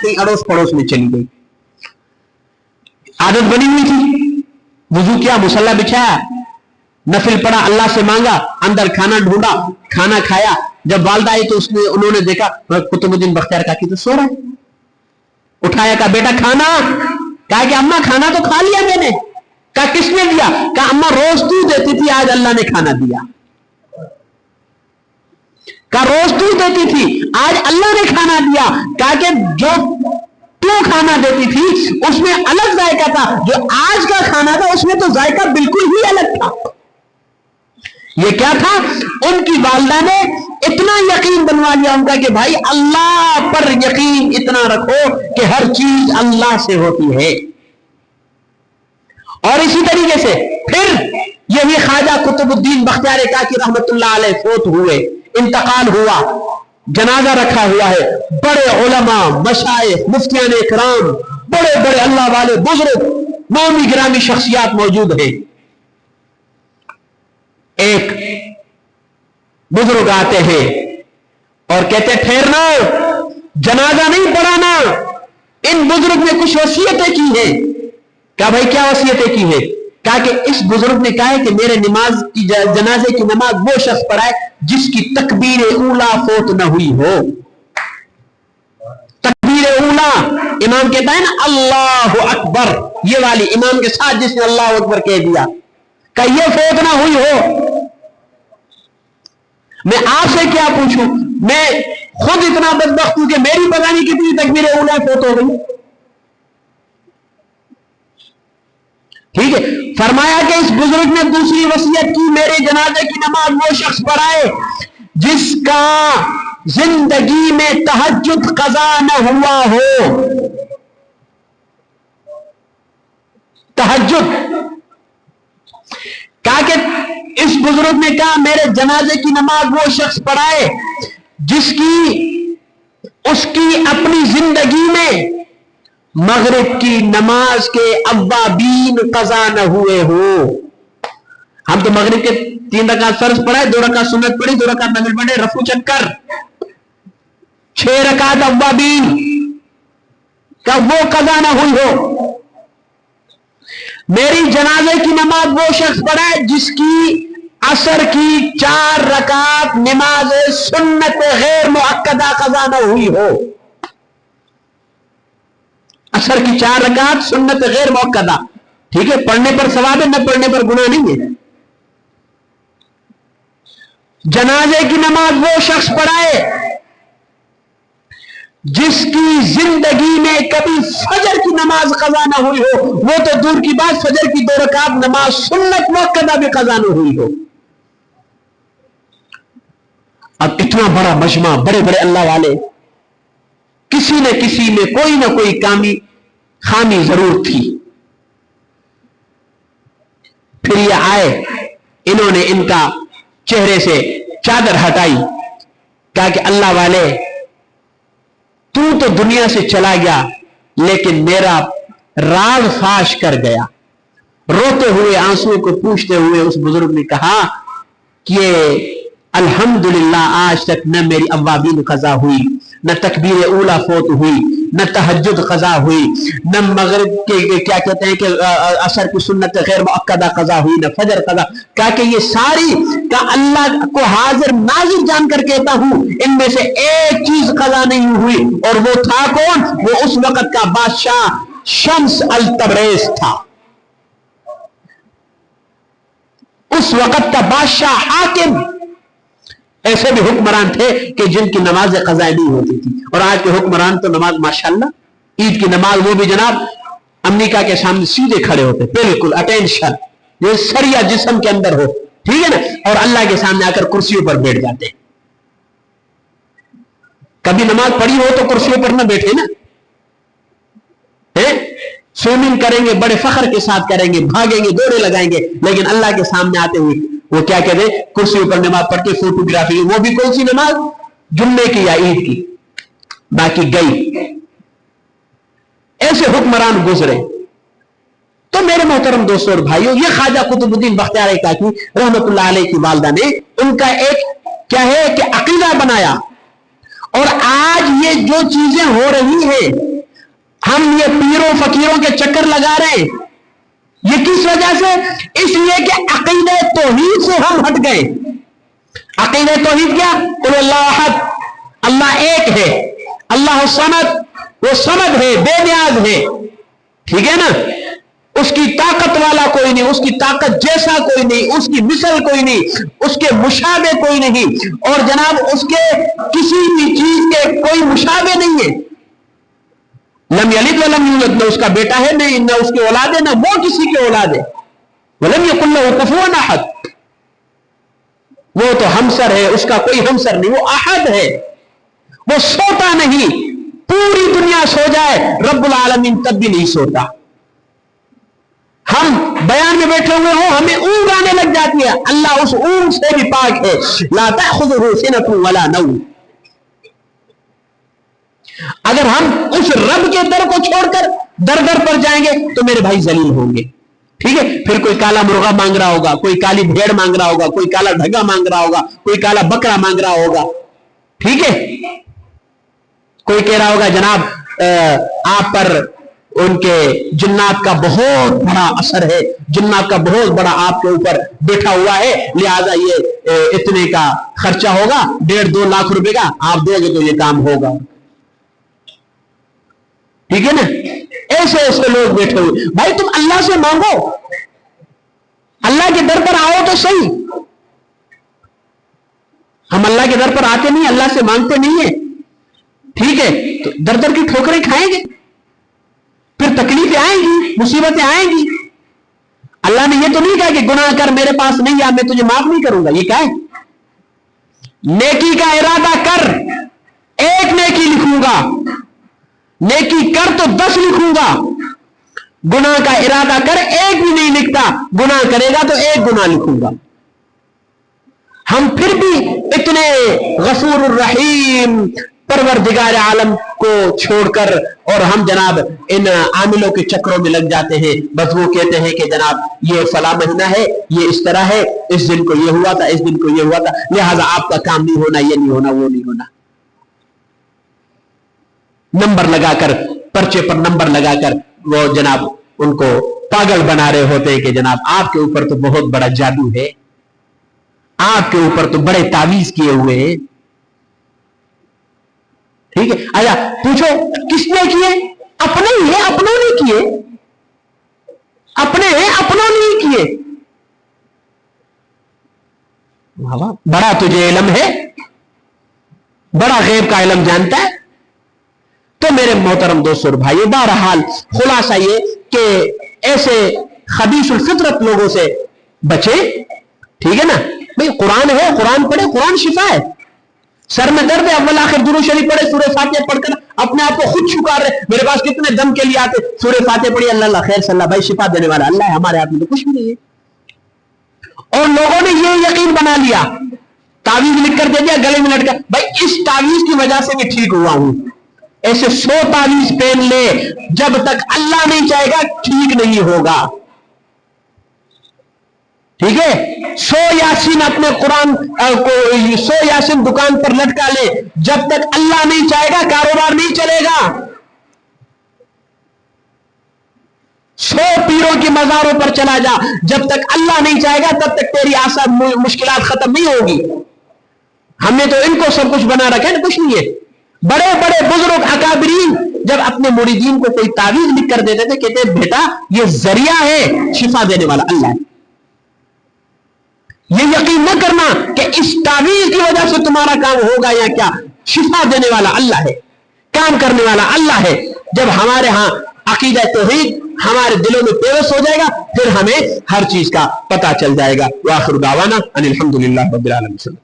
कहीं अड़ोस पड़ोस में चली गई। आदत बनी हुई थी, वुजू किया, मुसल्ला बिछाया, नफिल पढ़ा, अल्लाह से मांगा, अंदर खाना ढूंढा, खाना खाया। जब वालदा आई तो उन्होंने देखा कुतुबुद्दीन बख्तियार काकी तो सो रहा है। उठाया, कहा बेटा खाना। कहा कि अम्मा खाना तो खा लिया मैंने। कहा किसने दिया? कहा अम्मा रोज तू देती थी, आज अल्लाह ने खाना दिया। कहा रोज तू देती थी, आज अल्लाह ने खाना दिया। कहा कि जो तू खाना देती थी उसमें अलग जायका था, जो आज का खाना था उसमें तो जायका बिल्कुल ही अलग था। ये क्या था? उनकी वालदा ने इतना यकीन बनवा लिया उनका कि भाई अल्लाह पर यकीन इतना रखो कि हर चीज अल्लाह से होती है। और इसी तरीके से फिर यही ख्वाजा कुतुबुद्दीन बख्तियार काकी रहमतुल्लाह अलैह फोत हुए, इंतकाल हुआ, जनाजा रखा हुआ है। बड़े उलमा, मशाइख, मुफ्तियान इकराम, बड़े बड़े अल्लाह वाले बुजुर्ग, नामी गिरामी शख्सियात मौजूद हैं। एक बुजुर्ग आते हैं और कहते ठहरना, जनाजा नहीं पढ़ाना। इन बुजुर्ग ने कुछ वसीयतें की है। क्या भाई क्या वसीयतें की है? कहा कि इस बुजुर्ग ने कहा है कि मेरे नमाज की जनाजे की नमाज वो शख्स पढ़ाए जिसकी तकबीर ऊला फोत न हुई हो। तकबीर ऊला, इमाम कहता है ना अल्लाह अकबर, ये वाली इमाम के साथ जिसने अल्लाह अकबर कह दिया, कहा ये फोत ना हुई हो। मैं आपसे क्या पूछूं, मैं खुद इतना बदबख्त हूं कि मेरी पता नहीं कितनी तकबीर ऊला फोत हो गई। ठीक है, फरमाया कि इस बुजुर्ग ने दूसरी वसीयत की, मेरे जनाजे की नमाज वो शख्स पढ़ाए जिसका जिंदगी में तहज्जुद कज़ा न हुआ हो। तहज्जुद, कहा कि इस बुजुर्ग ने कहा मेरे जनाजे की नमाज वो शख्स पढ़ाए जिसकी उसकी अपनी जिंदगी में मगरिब की नमाज के अव्वाबीन कज़ा न हुए हो। हम तो मगरिब के 3 रकात फर्ज पढ़ाए, 2 रकात सुन्नत पढ़ी, 2 रकात नफिल पढ़े, रफू चक्कर, 6 रकात अव्वाबीन का वो कज़ा न हुई हो। मेरी जनाजे की नमाज वो शख्स पढ़ाए जिसकी असर की 4 रकात नमाज सुन्नत गैर मुअक्कदा कज़ा न हुई हो। असर की 4 रकात सुन्नत गैर मुअक्कदा, ठीक है, पढ़ने पर सवाब है, न पढ़ने पर गुनाह नहीं है। जनाजे की नमाज वो शख्स पढ़ाए जिसकी जिंदगी में कभी फजर की नमाज कज़ा ना हुई हो, वो तो दूर की बात फजर की 2 रकात नमाज सुन्नत मुअक्कदा भी कज़ा ना हुई हो। अब इतना बड़ा मजमा, बड़े बड़े अल्लाह वाले, किसी न किसी में कोई ना कोई खामी जरूर थी। फिर ये आए, इन्होंने इनका चेहरे से चादर हटाई, कहा कि अल्लाह वाले तू तो दुनिया से चला गया लेकिन मेरा राज फाश कर गया। रोते हुए आंसुओं को पूछते हुए उस बुजुर्ग ने कहा कि अल्हम्दुलिल्लाह आज तक न मेरी अव्वाबीन कज़ा हुई, न तकबीर ऊला फोत हुई, न तहज्जुद कज़ा हुई, न मगरिब के क्या कहते हैं कि असर की सुन्नत गैर मुअक्कदा कज़ा हुई, न फजर कज़ा। क्या कि ये सारी का अल्लाह को हाजिर नाजिर जानकर कहता हूं, इनमें से एक चीज कज़ा नहीं हुई, और वो था कौन? वो उस वक्त का बादशाह शम्स अल तबरेज था। उस वक्त का बादशाह हाकिम। ऐसे भी हुक्मरान थे कि जिनकी नमाज कज़ा नहीं होती थी, और आज के हुक्मरान तो नमाज माशाल्लाह, ईद की नमाज वो भी जनाब अमेरिका के सामने सीधे खड़े होते, बिल्कुल अटेंशन, जो सरिया जिस्म के अंदर हो, ठीक है ना, और अल्लाह के सामने आकर कुर्सियों पर बैठ जाते। कभी नमाज पढ़ी हो तो कुर्सियों पर ना बैठे ना, है स्विमिंग करेंगे, बड़े फख्र के साथ करेंगे, भागेंगे, दौड़े लगाएंगे, लेकिन अल्लाह के सामने आते हुए वो क्या कहते, कुर्सियों पर नमाज पढ़ के फोटोग्राफी, वो भी कौन सी नमाज? जुम्मे की या ईद की, बाकी गई। ऐसे हुक्मरान गुजरे। तो मेरे मोहतरम दोस्तों और भाइयों, ये ख्वाजा कुतुबुद्दीन बख्तियार काकी रहमतुल्लाह अलैह की वालदा ने उनका एक क्या है कि अकीदा बनाया, और आज ये जो चीजें हो रही हैं ہم یہ پیروں فقیروں کے چکر لگا رہے ہیں، یہ کس وجہ سے؟ اس لیے کہ عقیدہ توحید سے ہم ہٹ گئے۔ عقیدہ توحید کیا؟ قل اللہ احد، اللہ ایک ہے، اللہ الصمد، وہ صمد ہے، بے نیاز ہے، ٹھیک ہے نا، اس کی طاقت والا کوئی نہیں، اس کی طاقت جیسا کوئی نہیں، اس کی مثل کوئی نہیں، اس کے مشابہ کوئی نہیں، اور جناب اس کے کسی بھی چیز کے کوئی مشابہ نہیں ہے۔ لم یلد ولم یولد، نہ اس کا بیٹا ہے، نہ اس کے اولاد ہے، نہ وہ کسی کے اولاد ہے۔ ولم یکن لہ کفوا احد، وہ تو ہمسر ہے، اس کا کوئی ہمسر نہیں، وہ احد ہے، وہ سوتا نہیں، پوری دنیا سو جائے رب العالمین تب بھی نہیں سوتا۔ ہم بیان میں بیٹھے ہوئے ہوں، ہمیں اونگ آنے لگ جاتی ہے، اللہ اس اونگ سے بھی پاک ہے، لا تأخذہ سنۃ ولا نوم۔ اگر ہم اس رب کے در کو چھوڑ کر در در پر جائیں گے تو میرے بھائی ذلیل ہوں گے، ٹھیک ہے؟ پھر کوئی کالا مرغا مانگ رہا ہوگا، کوئی کالی بھیڑ مانگ رہا ہوگا، کوئی کالا دھگا مانگ رہا ہوگا، کوئی کالا بکرا مانگ رہا ہوگا، ٹھیک ہے؟ کوئی کہہ رہا ہوگا جناب آپ پر ان کے جنات کا بہت بڑا اثر ہے، جنات کا بہت بڑا آپ کے اوپر بیٹھا ہوا ہے، لہذا یہ اتنے کا خرچہ ہوگا، 1.5-2 لاکھ روپے کا، آپ دو گے تو یہ کام ہوگا، ٹھیک ہے نا؟ ایسے ایسے لوگ بیٹھے ہوئے۔ بھائی تم اللہ سے مانگو، اللہ کے در پر آؤ تو صحیح۔ ہم اللہ کے در پر آتے نہیں، اللہ سے مانگتے نہیں ہیں، ٹھیک ہے؟ تو در در کی ٹھوکریں کھائیں گے، پھر تکلیفیں آئیں گی، مصیبتیں آئیں گی۔ اللہ نے یہ تو نہیں کہا کہ گناہ کر میرے پاس نہیں آ میں تجھے معاف نہیں کروں گا، یہ کیا ہے؟ نیکی کا ارادہ کر، 1 نیکی لکھوں گا، نیکی کر تو 10 لکھوں گا، گناہ کا ارادہ کر 1 بھی نہیں لکھتا، گناہ کرے گا تو 1 گناہ لکھوں گا۔ ہم پھر بھی اتنے غفور الرحیم پروردگار عالم کو چھوڑ کر اور ہم جناب ان عاملوں کے چکروں میں لگ جاتے ہیں۔ بس وہ کہتے ہیں کہ جناب یہ فلاں مہینہ ہے، یہ اس طرح ہے، اس دن کو یہ ہوا تھا، اس دن کو یہ ہوا تھا، لہذا آپ کا کام نہیں ہونا، یہ نہیں ہونا، وہ نہیں ہونا۔ نمبر لگا کر، پرچے پر نمبر لگا کر وہ جناب ان کو پاگل بنا رہے ہوتے ہیں کہ جناب آپ کے اوپر تو بہت بڑا جادو ہے، آپ کے اوپر تو بڑے تعویذ کیے ہوئے ہیں، ٹھیک ہے؟ آیا پوچھو کس نے کیے؟ اپنے ہی ہیں، اپنوں نے کیے، اپنے ہیں، اپنوں نے کیے۔ بڑا تجھے علم ہے، بڑا غیب کا علم جانتا ہے۔ تو میرے محترم دوستوں اور بھائیو، بہرحال خلاصہ یہ کہ ایسے خبیث الفطرت لوگوں سے بچے، ٹھیک ہے نا؟ بھئی قرآن ہے، قرآن پڑھے، قرآن شفا ہے۔ سر میں درد ہے، اول آخر درود شریف پڑھے، سورہ فاتحہ پڑھ کر اپنے آپ کو خود چھکار رہے، میرے پاس کتنے دم کے لیے آتے، سورہ فاتحہ پڑھی، اللہ اللہ خیر صلی اللہ، بھائی شفا دینے والا اللہ ہے، ہمارے ہاتھ میں تو کچھ بھی نہیں ہے۔ اور لوگوں نے یہ یقین بنا لیا، تعویذ لکھ کر دے دیا، گلے میں لٹکا، بھائی اس تعویذ کی وجہ سے میں ٹھیک ہوا ہوں۔ ایسے 100 تعویذ پہن لے، جب تک اللہ نہیں چاہے گا ٹھیک نہیں ہوگا، ٹھیک ہے؟ 100 یاسین اپنے قرآن کو 100 یاسین دکان پر لٹکا لے، جب تک اللہ نہیں چاہے گا کاروبار نہیں چلے گا۔ 100 پیروں کی مزاروں پر چلا جا، جب تک اللہ نہیں چاہے گا تب تک تیری آسان مشکلات ختم نہیں ہوگی۔ ہم نے تو ان کو سب کچھ بنا رکھا ہے نا، کچھ نہیں ہے۔ بڑے بڑے بزرگ اکابرین جب اپنے مریدین کو کوئی تعویذ لکھ کر دیتے تھے، کہتے بیٹا یہ ذریعہ ہے، شفا دینے والا اللہ ہے۔ یہ یقین نہ کرنا کہ اس تعویذ کی وجہ سے تمہارا کام ہوگا یا کیا، شفا دینے والا اللہ ہے، کام کرنے والا اللہ ہے۔ جب ہمارے ہاں عقیدہ توحید ہمارے دلوں میں پیوست ہو جائے گا، پھر ہمیں ہر چیز کا پتہ چل جائے گا۔ وآخر دعوانا ان الحمدللہ رب العالمین۔